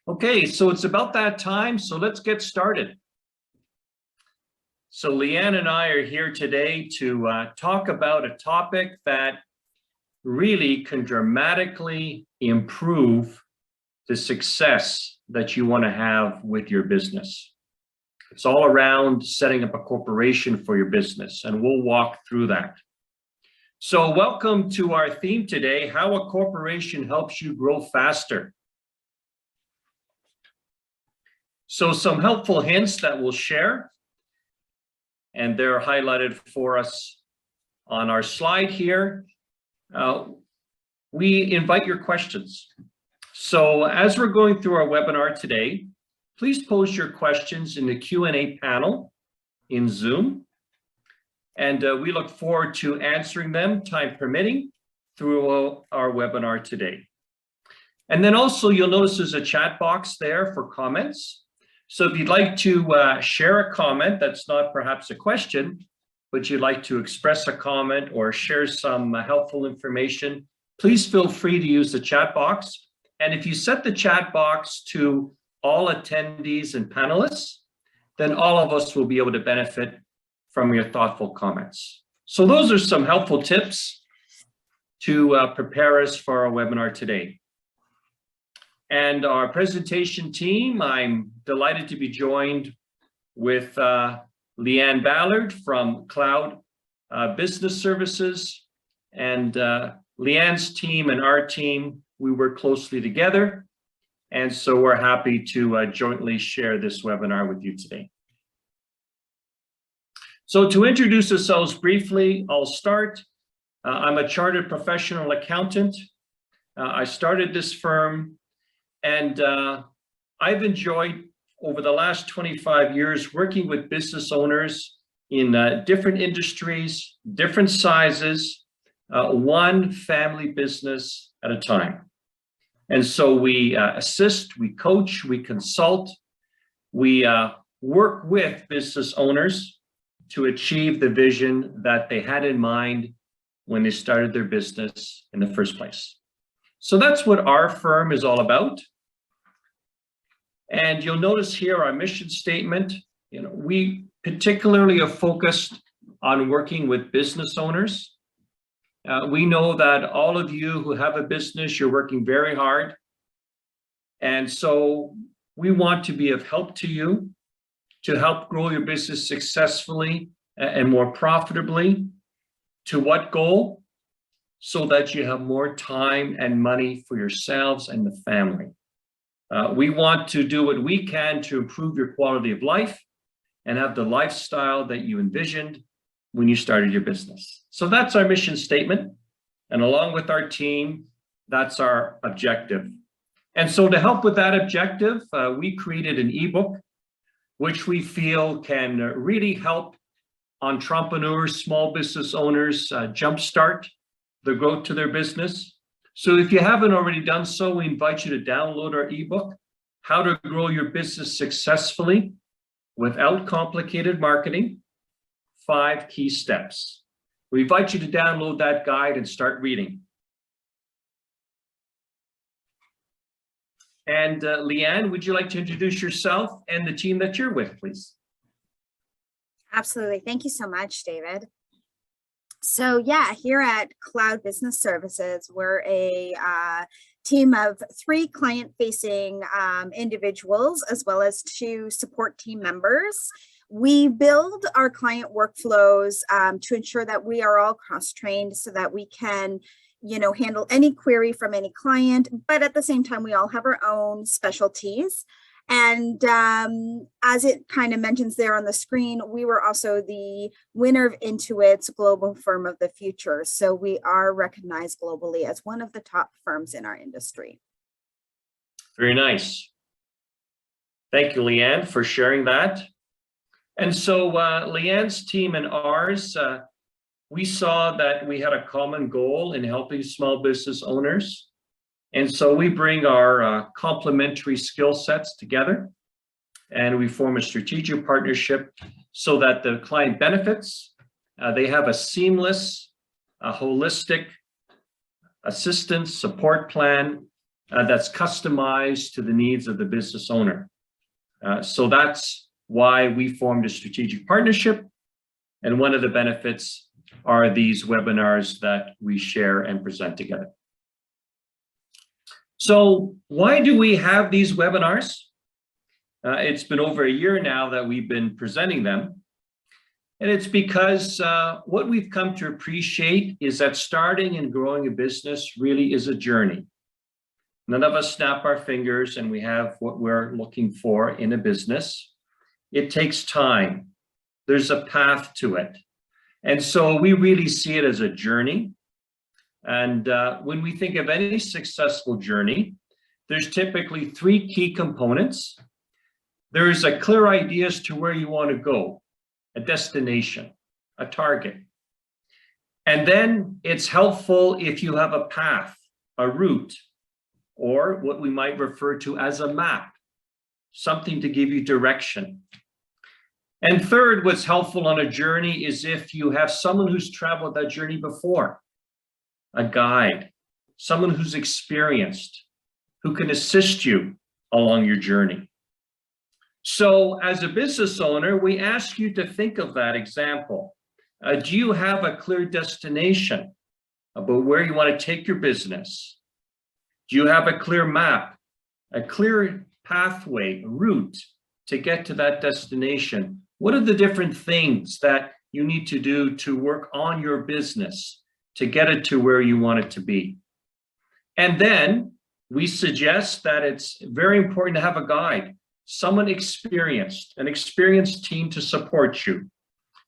Okay, so it's about that time, so let's get started. So Leanne and I are here today to talk about a topic that really can dramatically improve the success that you want to have with your business. It's all around setting up a corporation for your business, and we'll walk through that. So welcome to our theme today, how a corporation helps you grow faster. So some helpful hints that we'll share, and they're highlighted for us on our slide here. We invite your questions. So as we're going through our webinar today, please post your questions in the Q&A panel in Zoom. And we look forward to answering them, time permitting, through our webinar today. And then also you'll notice there's a chat box there for comments. So if you'd like to share a comment that's not perhaps a question, but you'd like to express a comment or share some helpful information, please feel free to use the chat box. And if you set the chat box to all attendees and panelists, then all of us will be able to benefit from your thoughtful comments. So those are some helpful tips to prepare us for our webinar today. And our presentation team, I'm delighted to be joined with Leanne Ballard from Cloud Business Services. And Leanne's team and our team, we work closely together. And so we're happy to jointly share this webinar with you today. So to introduce ourselves briefly, I'll start. I'm a chartered professional accountant. I started this firm, and I've enjoyed over the last 25 years working with business owners in different industries, different sizes, one family business at a time. And so we assist, we coach, we consult, we work with business owners to achieve the vision that they had in mind when they started their business in the first place. So that's what our firm is all about. And you'll notice here our mission statement. We particularly are focused on working with business owners. We know that all of you who have a business, you're working very hard. And so we want to be of help to you, to help grow your business successfully and more profitably. To what goal? So that you have more time and money for yourselves and the family. We want to do what we can to improve your quality of life and have the lifestyle that you envisioned when you started your business. So that's our mission statement. And along with our team, that's our objective. And so to help with that objective, we created an ebook, which we feel can really help entrepreneurs, small business owners jumpstart the growth to their business. So if you haven't already done so, we invite you to download our ebook, How to Grow Your Business Successfully Without Complicated Marketing, 5 Key Steps. We invite you to download that guide and start reading. And Leanne, would you like to introduce yourself and the team that you're with, please? Absolutely. Thank you so much, David. So yeah, here at Cloud Business Services, we're a team of 3 client-facing individuals, as well as 2 support team members. We build our client workflows to ensure that we are all cross-trained so that we can, handle any query from any client, but at the same time, we all have our own specialties. And as it kind of mentions there on the screen, we were also the winner of Intuit's Global Firm of the Future. So we are recognized globally as one of the top firms in our industry. Very nice. Thank you, Leanne, for sharing that. And so Leanne's team and ours, we saw that we had a common goal in helping small business owners. And so we bring our complementary skill sets together, and we form a strategic partnership so that the client benefits. They have a seamless, holistic assistance support plan that's customized to the needs of the business owner. So that's why we formed a strategic partnership. And one of the benefits are these webinars that we share and present together. So why do we have these webinars? It's been over a year now that we've been presenting them. And it's because what we've come to appreciate is that starting and growing a business really is a journey. None of us snap our fingers and we have what we're looking for in a business. It takes time. There's a path to it. And so we really see it as a journey. And when we think of any successful journey, there's typically three key components. There's a clear idea as to where you want to go, a destination, a target. And then it's helpful if you have a path, a route, or what we might refer to as a map, something to give you direction. And third, what's helpful on a journey is if you have someone who's traveled that journey before, a guide, someone who's experienced, who can assist you along your journey. So as a business owner, we ask you to think of that example. Do you have a clear destination about where you want to take your business? Do you have a clear map, a clear pathway, route to get to that destination? What are the different things that you need to do to work on your business to get it to where you want it to be? And then we suggest that it's very important to have a guide, someone experienced, an experienced team to support you.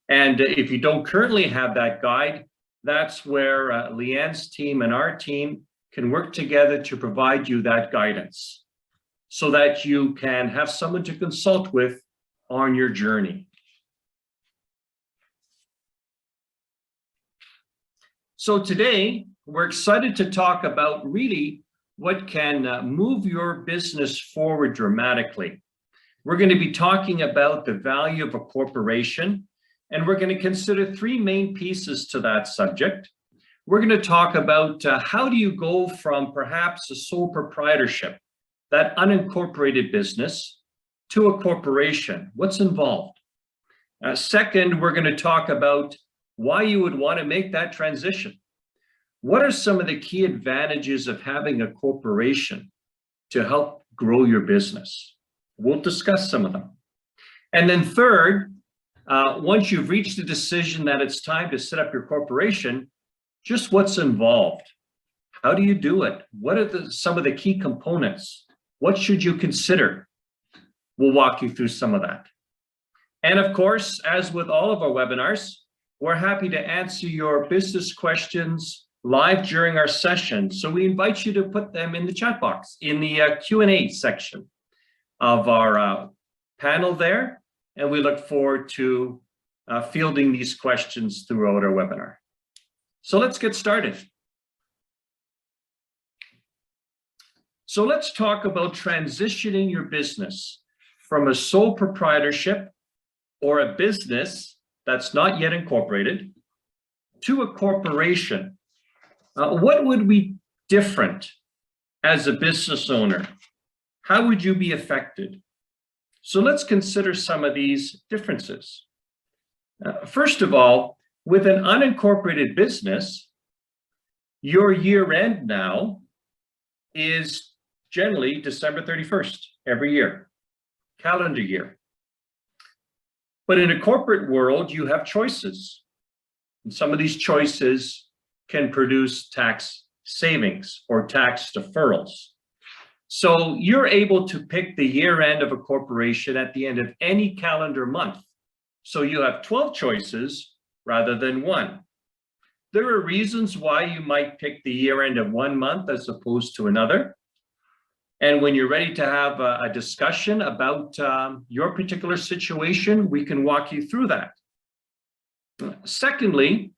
And if you don't currently have that guide, that's where Leanne's team and our team can work together to provide you that guidance so that you can have someone to consult with on your journey. So today, we're excited to talk about really what can move your business forward dramatically. We're going to be talking about the value of a corporation, and we're going to consider three main pieces to that subject. We're going to talk about how do you go from perhaps a sole proprietorship, that unincorporated business, to a corporation. What's involved? Second, we're going to talk about why you would want to make that transition. What are some of the key advantages of having a corporation to help grow your business? We'll discuss some of them. And then third, once you've reached the decision that it's time to set up your corporation, just what's involved? How do you do it? What are some of the key components? What should you consider? We'll walk you through some of that. And of course, as with all of our webinars, we're happy to answer your business questions live during our session. So we invite you to put them in the chat box, in the Q&A section of our panel there. And we look forward to fielding these questions throughout our webinar. So let's get started. So let's talk about transitioning your business from a sole proprietorship or a business that's not yet incorporated to a corporation. What would be different as a business owner? How would you be affected? So let's consider some of these differences. First of all, with an unincorporated business, your year end now is generally December 31st every year, calendar year. But in a corporate world, you have choices. And some of these choices can produce tax savings or tax deferrals. So you're able to pick the year end of a corporation at the end of any calendar month. So you have 12 choices rather than one. There are reasons why you might pick the year end of one month as opposed to another. And when you're ready to have a discussion about your particular situation, we can walk you through that. Secondly,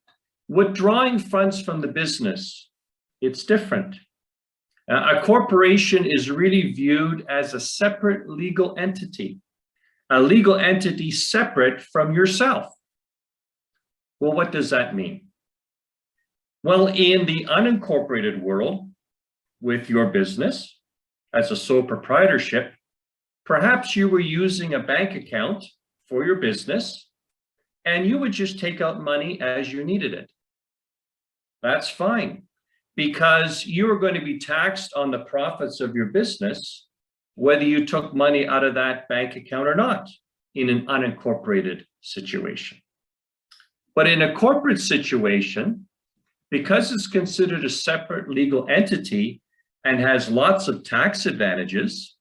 withdrawing funds from the business, it's different. A corporation is really viewed as a separate legal entity, a legal entity separate from yourself. Well, what does that mean? Well, in the unincorporated world, with your business as a sole proprietorship, perhaps you were using a bank account for your business and you would just take out money as you needed it. That's fine, because you are going to be taxed on the profits of your business, whether you took money out of that bank account or not in an unincorporated situation. But in a corporate situation, because it's considered a separate legal entity and has lots of tax advantages,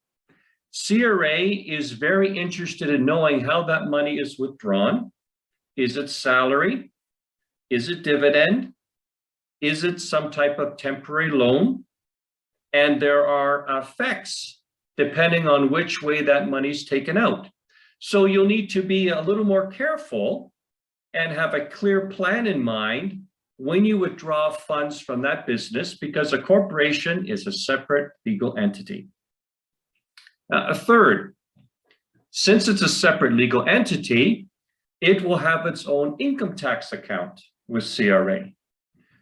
CRA is very interested in knowing how that money is withdrawn. Is it salary? Is it dividend? Is it some type of temporary loan? And there are effects depending on which way that money is taken out. So you'll need to be a little more careful and have a clear plan in mind when you withdraw funds from that business, because a corporation is a separate legal entity. A third, since it's a separate legal entity, it will have its own income tax account with CRA.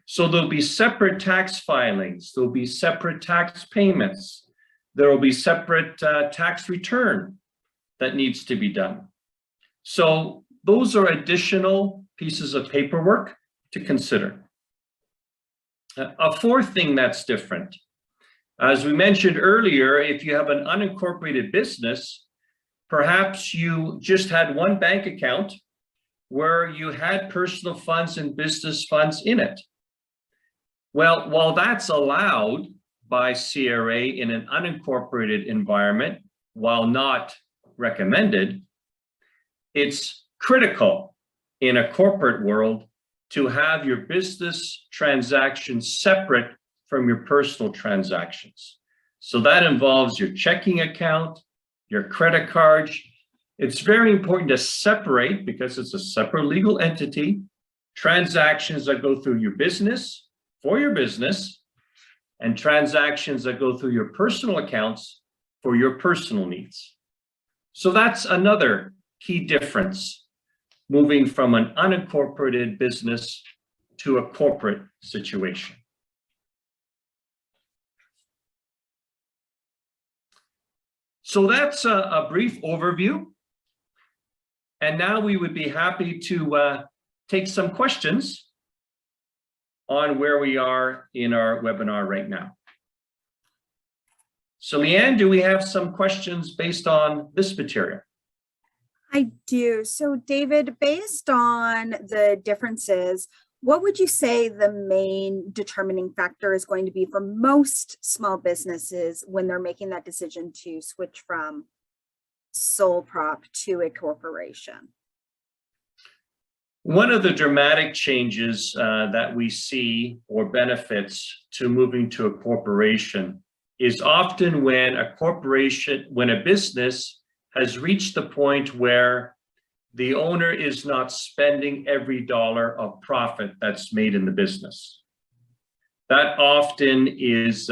So there'll be separate tax filings, there'll be separate tax payments, there will be separate tax return that needs to be done. So those are additional pieces of paperwork to consider. A fourth thing that's different, as we mentioned earlier, if you have an unincorporated business, perhaps you just had one bank account where you had personal funds and business funds in it. Well, while that's allowed by CRA in an unincorporated environment, while not recommended, it's critical in a corporate world to have your business transactions separate from your personal transactions. So that involves your checking account, your credit cards. It's very important to separate, because it's a separate legal entity, transactions that go through your business for your business and transactions that go through your personal accounts for your personal needs. So that's another key difference, moving from an unincorporated business to a corporate situation. So that's a brief overview. And now we would be happy to take some questions on where we are in our webinar right now. So Leanne, do we have some questions based on this material? I do. So David, based on the differences, what would you say the main determining factor is going to be for most small businesses when they're making that decision to switch from sole prop to a corporation? One of the dramatic changes that we see, or benefits to moving to a corporation, is often when a business has reached the point where the owner is not spending every dollar of profit that's made in the business. That often is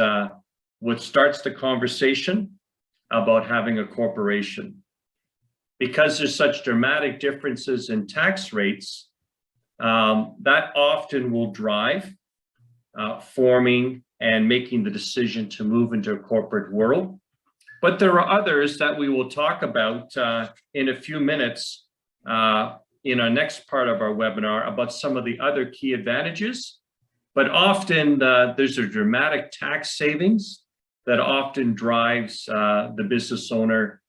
what starts the conversation about having a corporation. Because there's such dramatic differences in tax rates, that often will drive forming and making the decision to move into a corporate world. But there are others that we will talk about in a few minutes in our next part of our webinar about some of the other key advantages. But often there's a dramatic tax savings that often drives the business owner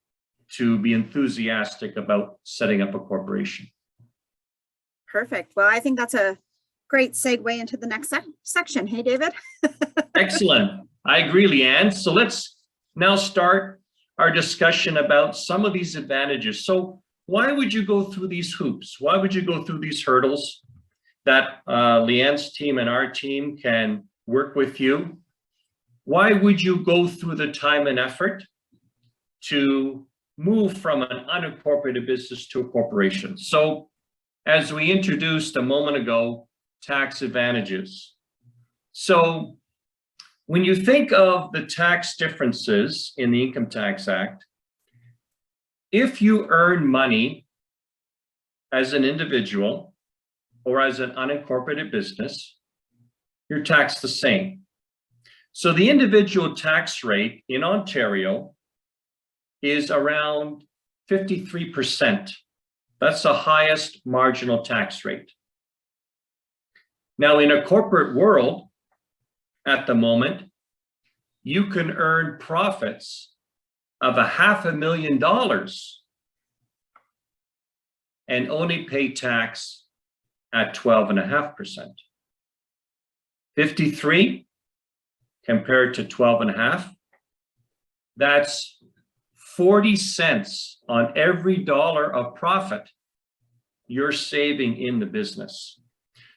to be enthusiastic about setting up a corporation. Perfect. Well, I think that's a great segue into the next section. Hey, David. Excellent. I agree, Leanne. So let's now start our discussion about some of these advantages. So why would you go through these hoops? Why would you go through these hurdles that Leanne's team and our team can work with you? Why would you go through the time and effort to move from an unincorporated business to a corporation? So as we introduced a moment ago, tax advantages. So when you think of the tax differences in the Income Tax Act, if you earn money as an individual or as an unincorporated business, you're taxed the same. So the individual tax rate in Ontario is around 53%. That's the highest marginal tax rate. Now, in a corporate world at the moment, you can earn profits of $500,000 and only pay tax at 12.5%. 53 compared to 12.5, that's 40 cents on every dollar of profit you're saving in the business.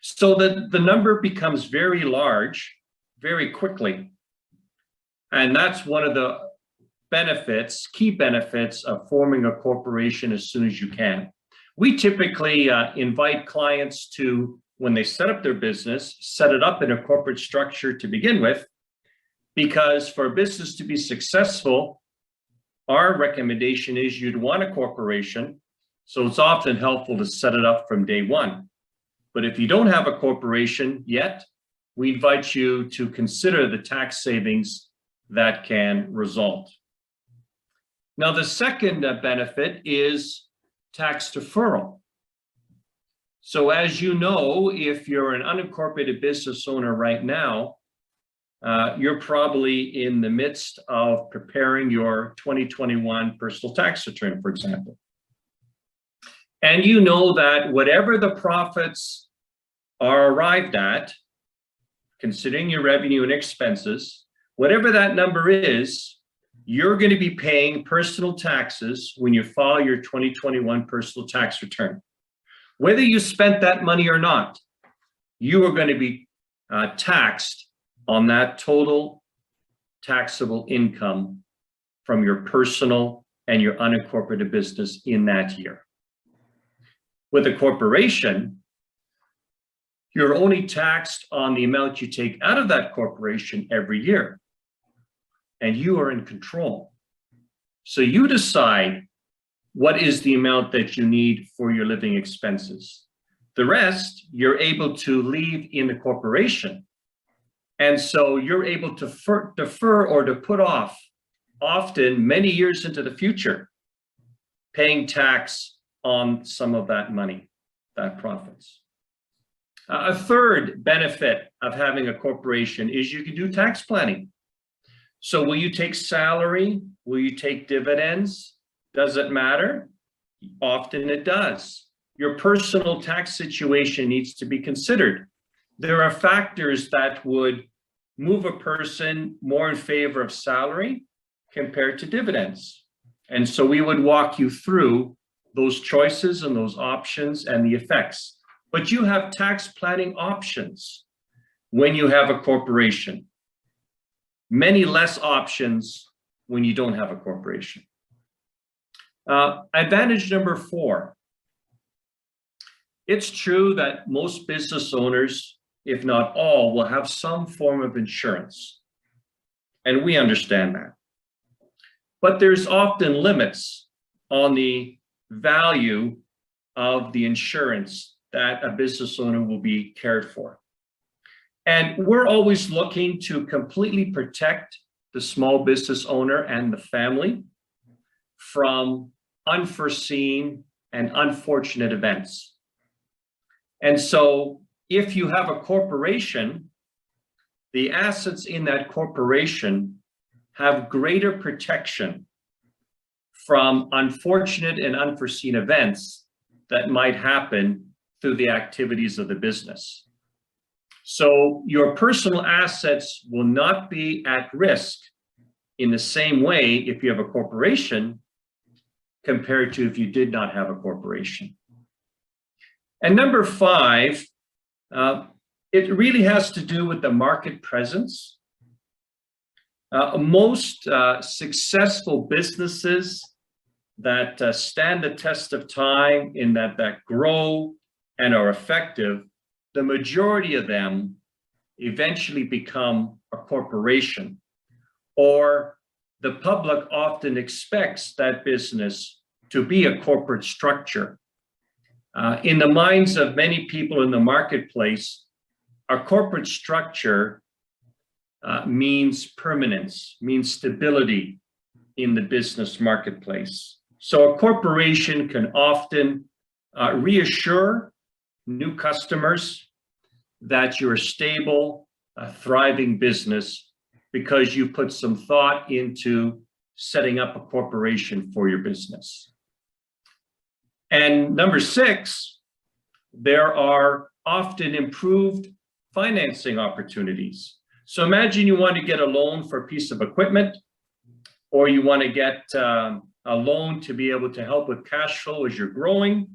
So that the number becomes very large very quickly. And that's one of the benefits, key benefits of forming a corporation as soon as you can. We typically invite clients to, when they set up their business, set it up in a corporate structure to begin with, because for a business to be successful, our recommendation is you'd want a corporation. So it's often helpful to set it up from day one. But if you don't have a corporation yet, we invite you to consider the tax savings that can result. Now, the second benefit is tax deferral. So as you know, if you're an unincorporated business owner right now, you're probably in the midst of preparing your 2021 personal tax return, for example. And you know that whatever the profits are arrived at, considering your revenue and expenses, whatever that number is, you're going to be paying personal taxes when you file your 2021 personal tax return. Whether you spent that money or not, you are going to be taxed on that total taxable income from your personal and your unincorporated business in that year. With a corporation, you're only taxed on the amount you take out of that corporation every year, and you are in control. So you decide what is the amount that you need for your living expenses. The rest, you're able to leave in the corporation. And so you're able to defer or to put off, often many years into the future, paying tax on some of that money, that profits. A third benefit of having a corporation is you can do tax planning. So will you take salary? Will you take dividends? Does it matter? Often it does. Your personal tax situation needs to be considered. There are factors that would move a person more in favor of salary compared to dividends. And so we would walk you through those choices and those options and the effects. But you have tax planning options when you have a corporation. Many less options when you don't have a corporation. Advantage number 4. It's true that most business owners, if not all, will have some form of insurance. And we understand that. But there's often limits on the value of the insurance that a business owner will be cared for. And we're always looking to completely protect the small business owner and the family from unforeseen and unfortunate events. And so if you have a corporation, the assets in that corporation have greater protection from unfortunate and unforeseen events that might happen through the activities of the business. So your personal assets will not be at risk in the same way if you have a corporation compared to if you did not have a corporation. And number 5, it really has to do with the market presence. Most successful businesses that stand the test of time in that grow and are effective, the majority of them eventually become a corporation, or the public often expects that business to be a corporate structure. In the minds of many people in the marketplace, a corporate structure means permanence, means stability in the business marketplace. So a corporation can often reassure new customers that you're a stable, thriving business because you put some thought into setting up a corporation for your business. And number 6, there are often improved financing opportunities. So imagine you want to get a loan for a piece of equipment, or you want to get a loan to be able to help with cash flow as you're growing.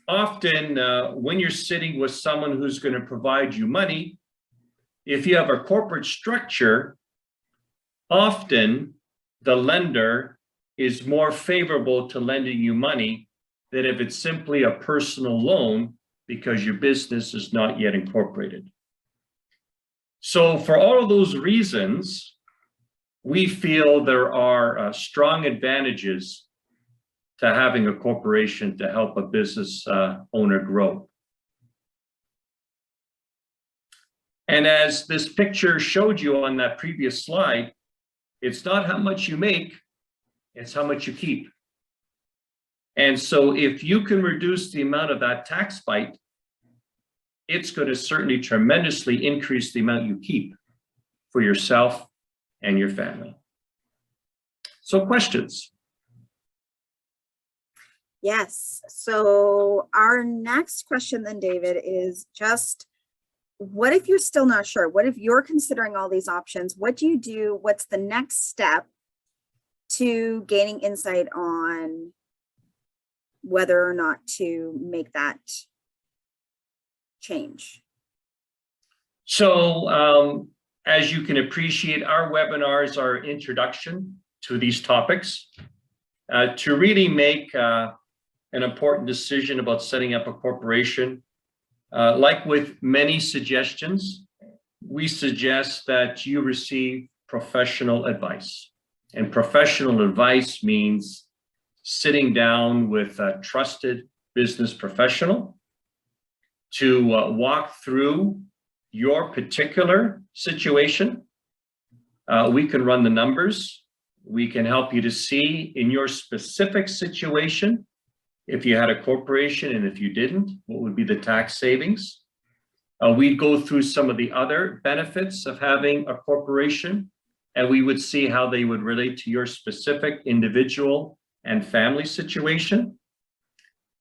Often when you're sitting with someone who's going to provide you money, if you have a corporate structure, often the lender is more favorable to lending you money than if it's simply a personal loan because your business is not yet incorporated. So for all of those reasons, we feel there are strong advantages to having a corporation to help a business owner grow. And as this picture showed you on that previous slide, it's not how much you make, it's how much you keep. And so if you can reduce the amount of that tax bite, it's going to certainly tremendously increase the amount you keep for yourself and your family. So questions? Yes. So our next question then, David, is just, what if you're still not sure? What if you're considering all these options? What do you do? What's the next step to gaining insight on whether or not to make that change? So as you can appreciate, our webinars are an introduction to these topics. To really make an important decision about setting up a corporation, like with many suggestions, we suggest that you receive professional advice. And professional advice means sitting down with a trusted business professional to walk through your particular situation. We can run the numbers. We can help you to see in your specific situation, if you had a corporation and if you didn't, what would be the tax savings? We'd go through some of the other benefits of having a corporation, and we would see how they would relate to your specific individual and family situation.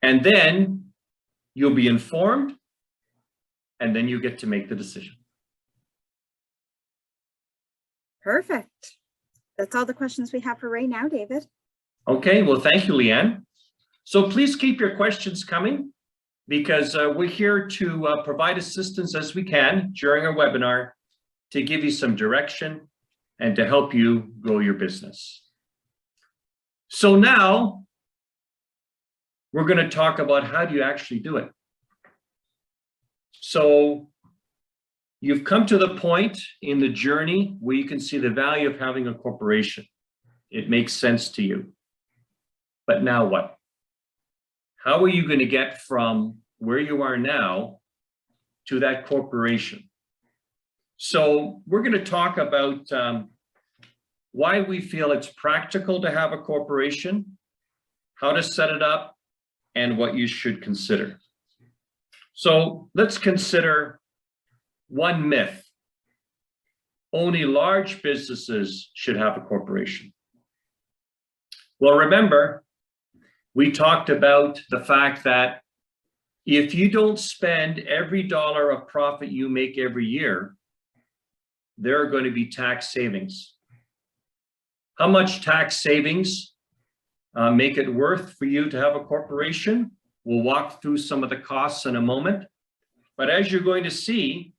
And then you'll be informed, and then you get to make the decision. Perfect. That's all the questions we have for right now, David. Okay, well, thank you, Leanne. So please keep your questions coming, because we're here to provide assistance as we can during our webinar to give you some direction and to help you grow your business. So now we're going to talk about how do you actually do it. So you've come to the point in the journey where you can see the value of having a corporation. It makes sense to you. But now what? How are you going to get from where you are now to that corporation? So we're going to talk about why we feel it's practical to have a corporation, how to set it up, and what you should consider. So let's consider one myth. Only large businesses should have a corporation. Well, remember, we talked about the fact that if you don't spend every dollar of profit you make every year, there are going to be tax savings. How much tax savings make it worth for you to have a corporation? We'll walk through some of the costs in a moment. But as you're going to see,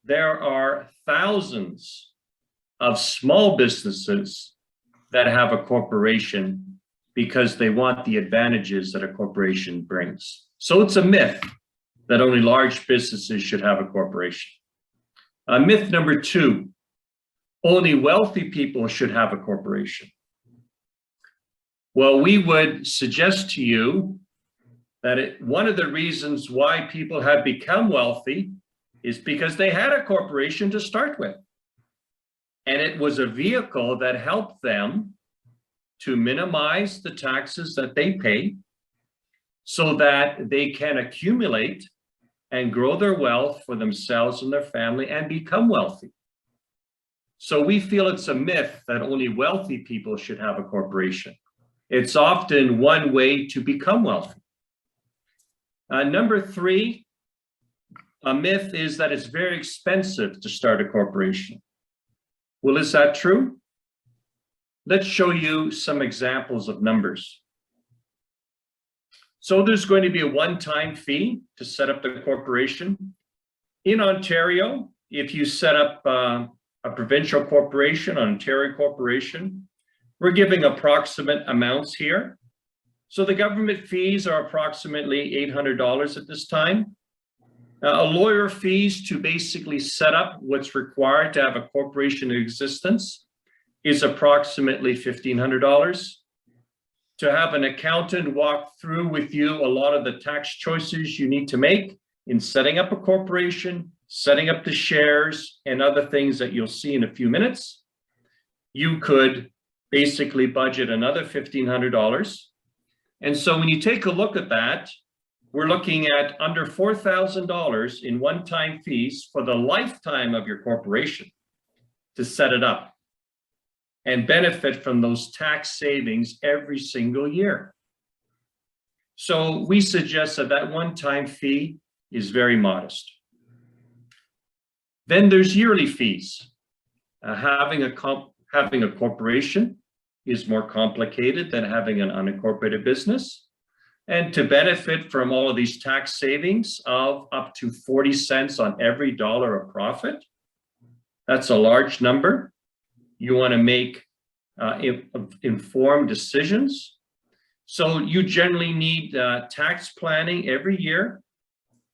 there are thousands of small businesses that have a corporation because they want the advantages that a corporation brings. So it's a myth that only large businesses should have a corporation. Myth number 2, only wealthy people should have a corporation. Well, we would suggest to you that one of the reasons why people have become wealthy is because they had a corporation to start with. And it was a vehicle that helped them to minimize the taxes that they pay so that they can accumulate and grow their wealth for themselves and their family and become wealthy. So we feel it's a myth that only wealthy people should have a corporation. It's often one way to become wealthy. Number three, a myth is that it's very expensive to start a corporation. Well, is that true? Let's show you some examples of numbers. So there's going to be a one-time fee to set up the corporation. In Ontario, if you set up a provincial corporation, an Ontario corporation, we're giving approximate amounts here. So the government fees are approximately $800 at this time. A lawyer fees to basically set up what's required to have a corporation in existence is approximately $1,500. To have an accountant walk through with you a lot of the tax choices you need to make in setting up a corporation, setting up the shares, and other things that you'll see in a few minutes, you could basically budget another $1,500. And so when you take a look at that, we're looking at under $4,000 in one-time fees for the lifetime of your corporation to set it up and benefit from those tax savings every single year. So we suggest that that one-time fee is very modest. Then there's yearly fees. Having a corporation is more complicated than having an unincorporated business. And to benefit from all of these tax savings of up to 40 cents on every dollar of profit, that's a large number. You want to make informed decisions. So you generally need tax planning every year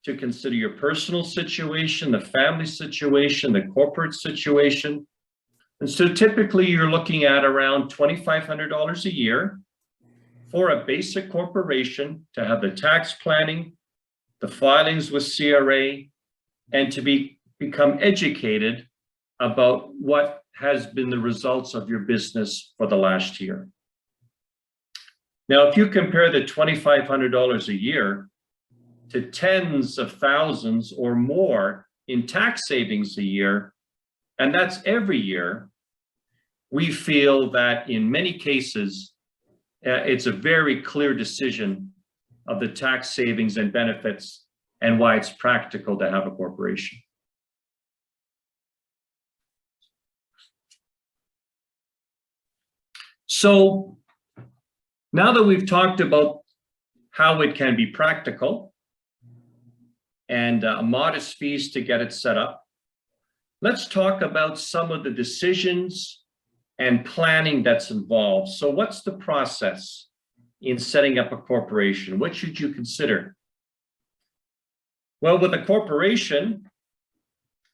to consider your personal situation, the family situation, the corporate situation. And so typically you're looking at around $2,500 a year for a basic corporation to have the tax planning, the filings with CRA, and to become educated about what has been the results of your business for the last year. Now, if you compare the $2,500 a year to tens of thousands or more in tax savings a year, and that's every year, we feel that in many cases, it's a very clear decision of the tax savings and benefits and why it's practical to have a corporation. So now that we've talked about how it can be practical and modest fees to get it set up, let's talk about some of the decisions and planning that's involved. So what's the process in setting up a corporation? What should you consider? Well, with a corporation,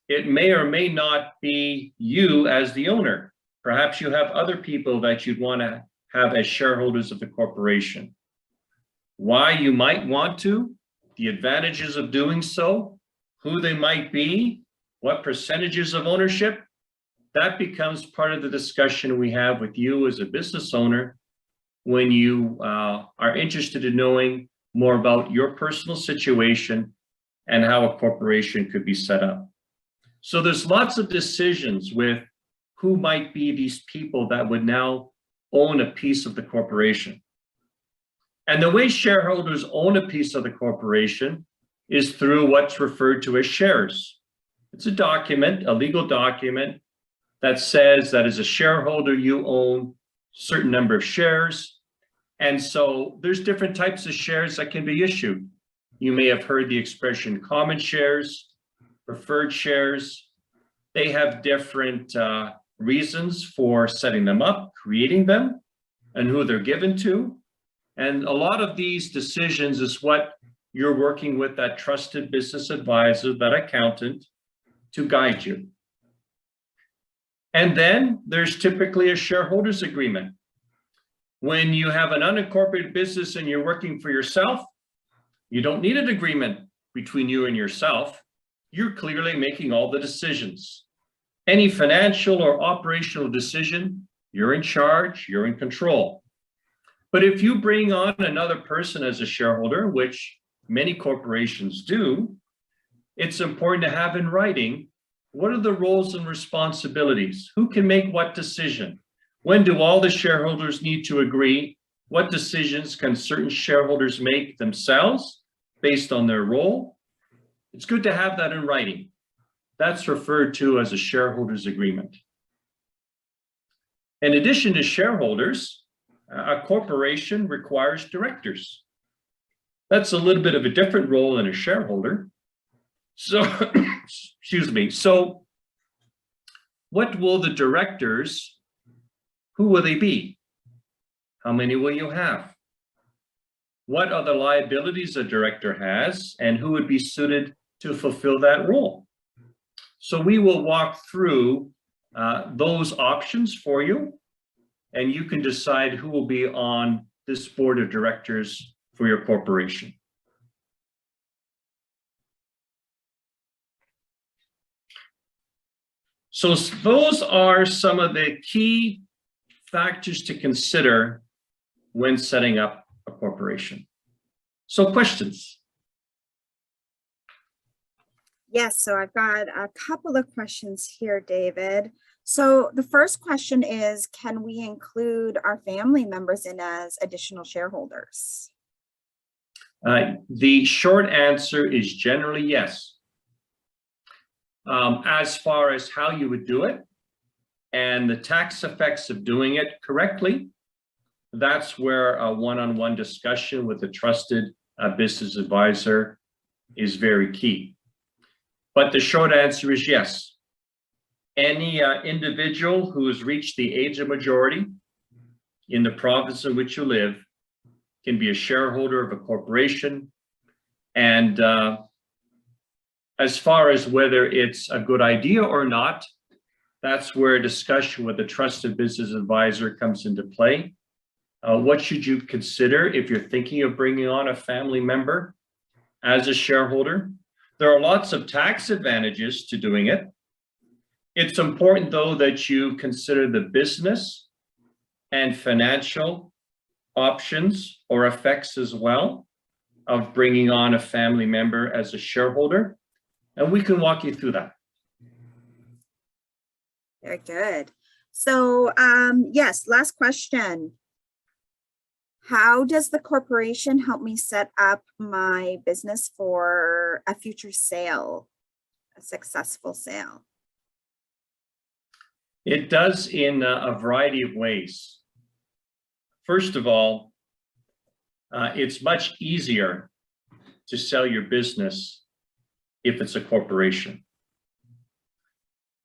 it may or may not be you as the owner. Perhaps you have other people that you'd want to have as shareholders of the corporation. Why you might want to, the advantages of doing so, who they might be, what percentages of ownership, that becomes part of the discussion we have with you as a business owner when you are interested in knowing more about your personal situation and how a corporation could be set up. So there's lots of decisions with who might be these people that would now own a piece of the corporation. And the way shareholders own a piece of the corporation is through what's referred to as shares. It's a document, a legal document that says that as a shareholder, you own a certain number of shares. And so there's different types of shares that can be issued. You may have heard the expression common shares, preferred shares. They have different reasons for setting them up, creating them, and who they're given to. And a lot of these decisions is what you're working with that trusted business advisor, that accountant, to guide you. And then there's typically a shareholders agreement. When you have an unincorporated business and you're working for yourself, you don't need an agreement between you and yourself. You're clearly making all the decisions. Any financial or operational decision, you're in charge, you're in control. But if you bring on another person as a shareholder, which many corporations do, it's important to have in writing, what are the roles and responsibilities? Who can make what decision? When do all the shareholders need to agree? What decisions can certain shareholders make themselves based on their role? It's good to have that in writing. That's referred to as a shareholders agreement. In addition to shareholders, a corporation requires directors. That's a little bit of a different role than a shareholder. So, excuse me. So what will the directors, who will they be? How many will you have? What are the liabilities a director has, and who would be suited to fulfill that role? So we will walk through those options for you, and you can decide who will be on this board of directors for your corporation. So those are some of the key factors to consider when setting up a corporation. So questions? Yes, so I've got a couple of questions here, David. So the first question is, can we include our family members in as additional shareholders? The short answer is generally yes. As far as how you would do it and the tax effects of doing it correctly, that's where a one-on-one discussion with a trusted business advisor is very key. But the short answer is yes. Any individual who has reached the age of majority in the province in which you live can be a shareholder of a corporation. And as far as whether it's a good idea or not, that's where a discussion with a trusted business advisor comes into play. What should you consider if you're thinking of bringing on a family member as a shareholder? There are lots of tax advantages to doing it. It's important, though, that you consider the business and financial options or effects as well of bringing on a family member as a shareholder. And we can walk you through that. Very good. So yes, last question. How does the corporation help me set up my business for a future sale, a successful sale? It does in a variety of ways. First of all, it's much easier to sell your business if it's a corporation.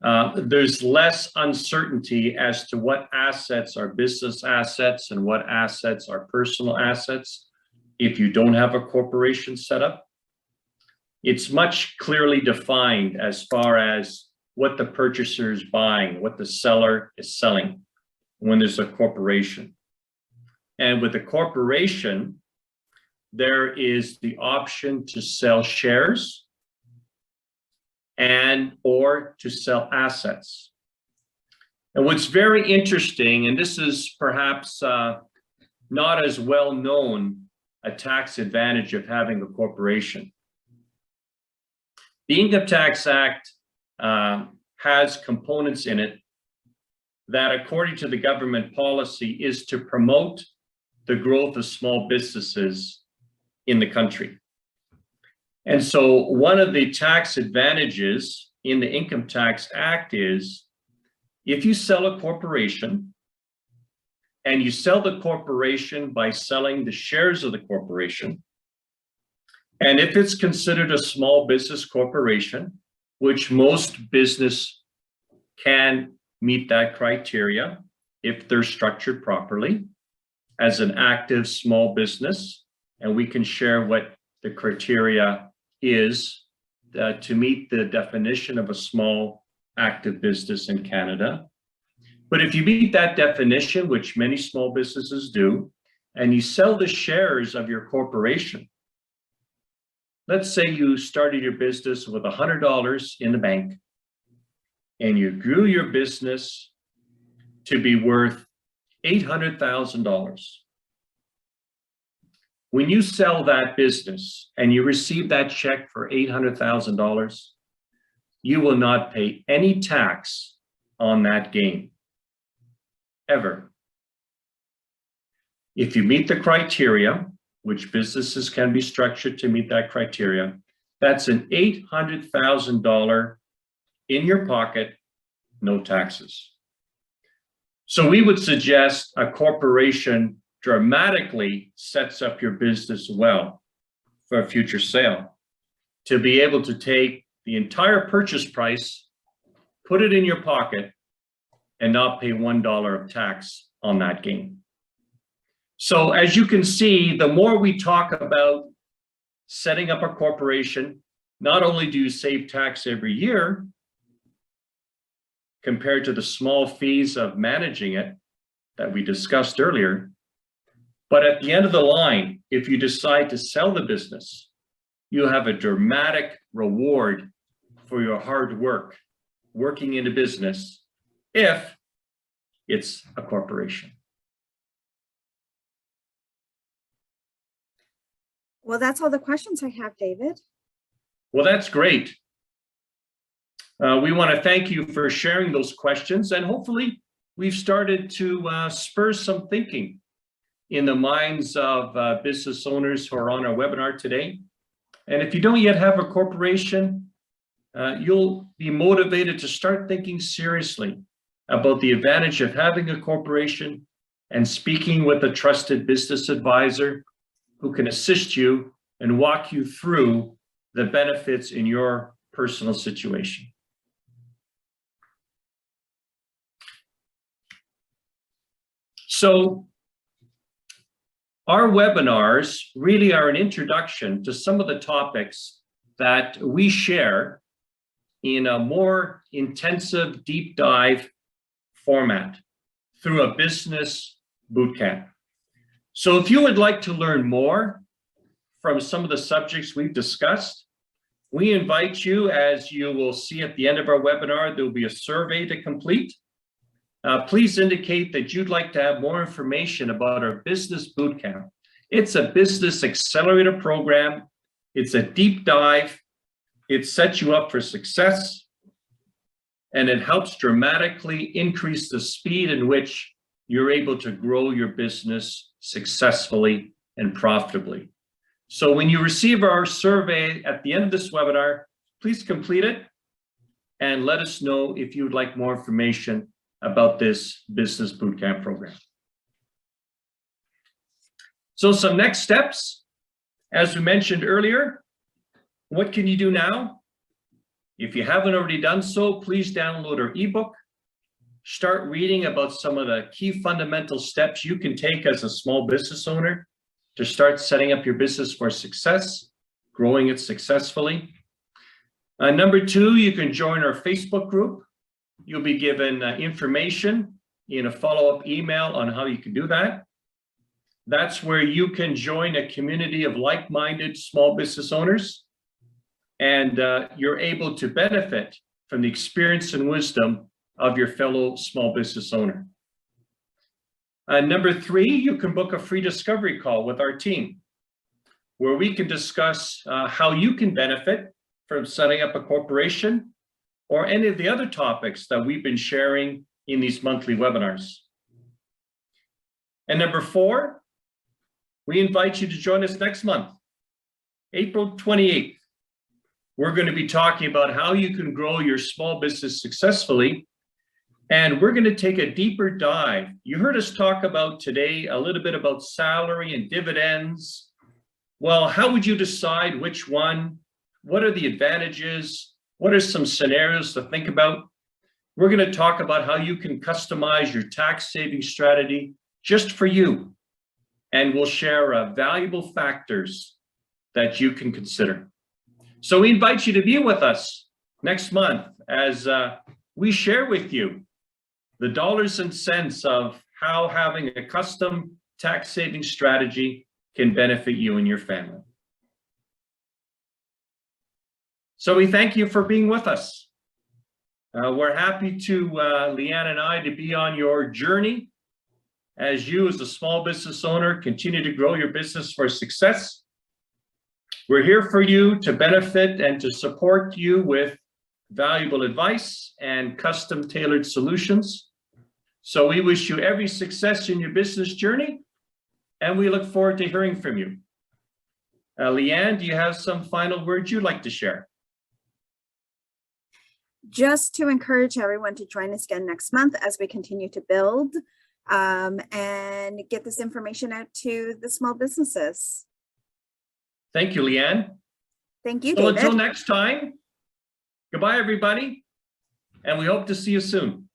There's less uncertainty as to what assets are business assets and what assets are personal assets if you don't have a corporation set up. It's much clearly defined as far as what the purchaser is buying, what the seller is selling when there's a corporation. And with a corporation, there is the option to sell shares and or to sell assets. And what's very interesting, and this is perhaps not as well known a tax advantage of having a corporation. The Income Tax Act has components in it that, according to the government policy, is to promote the growth of small businesses in the country. And so one of the tax advantages in the Income Tax Act is if you sell a corporation and you sell the corporation by selling the shares of the corporation, and if it's considered a small business corporation, which most business can meet that criteria if they're structured properly as an active small business, and we can share what the criteria is to meet the definition of a small active business in Canada. But if you meet that definition, which many small businesses do, and you sell the shares of your corporation, let's say you started your business with $100 in the bank and you grew your business to be worth $800,000. When you sell that business and you receive that check for $800,000, you will not pay any tax on that gain, ever. If you meet the criteria, which businesses can be structured to meet that criteria, that's an $800,000 in your pocket, no taxes. So we would suggest a corporation dramatically sets up your business well for a future sale, to be able to take the entire purchase price, put it in your pocket, and not pay $1 of tax on that gain. So as you can see, the more we talk about setting up a corporation, not only do you save tax every year, compared to the small fees of managing it that we discussed earlier, but at the end of the line, if you decide to sell the business, you have a dramatic reward for your hard work working in a business if it's a corporation. Well, that's all the questions I have, David. Well, that's great. We want to thank you for sharing those questions, and hopefully we've started to spur some thinking in the minds of business owners who are on our webinar today. And if you don't yet have a corporation, you'll be motivated to start thinking seriously about the advantage of having a corporation and speaking with a trusted business advisor who can assist you and walk you through the benefits in your personal situation. So our webinars really are an introduction to some of the topics that we share in a more intensive deep dive format through a business bootcamp. So if you would like to learn more from some of the subjects we've discussed, we invite you, as you will see at the end of our webinar, there will be a survey to complete. Please indicate that you'd like to have more information about our business bootcamp. It's a business accelerator program. It's a deep dive. It sets you up for success, and it helps dramatically increase the speed in which you're able to grow your business successfully and profitably. So when you receive our survey at the end of this webinar, please complete it and let us know if you would like more information about this business bootcamp program. So some next steps, as we mentioned earlier, what can you do now? If you haven't already done so, please download our ebook. Start reading about some of the key fundamental steps you can take as a small business owner to start setting up your business for success, growing it successfully. Number two, you can join our Facebook group. You'll be given information in a follow-up email on how you can do that. That's where you can join a community of like-minded small business owners, and you're able to benefit from the experience and wisdom of your fellow small business owner. Number three, you can book a free discovery call with our team, where we can discuss how you can benefit from setting up a corporation or any of the other topics that we've been sharing in these monthly webinars. And number four, we invite you to join us next month, April 28th. We're going to be talking about how you can grow your small business successfully. And we're going to take a deeper dive. You heard us talk about today a little bit about salary and dividends. Well, how would you decide which one? What are the advantages? What are some scenarios to think about? We're going to talk about how you can customize your tax saving strategy just for you. And we'll share valuable factors that you can consider. So we invite you to be with us next month as we share with you the dollars and cents of how having a custom tax saving strategy can benefit you and your family. So we thank you for being with us. We're happy to, Leanne and I, to be on your journey as you, as a small business owner, continue to grow your business for success. We're here for you to benefit and to support you with valuable advice and custom tailored solutions. So we wish you every success in your business journey, and we look forward to hearing from you. Leanne, do you have some final words you'd like to share? Just to encourage everyone to join us again next month as we continue to build and get this information out to the small businesses. Thank you, Leanne. Thank you, Well, David. until next time, goodbye, everybody, and we hope to see you soon.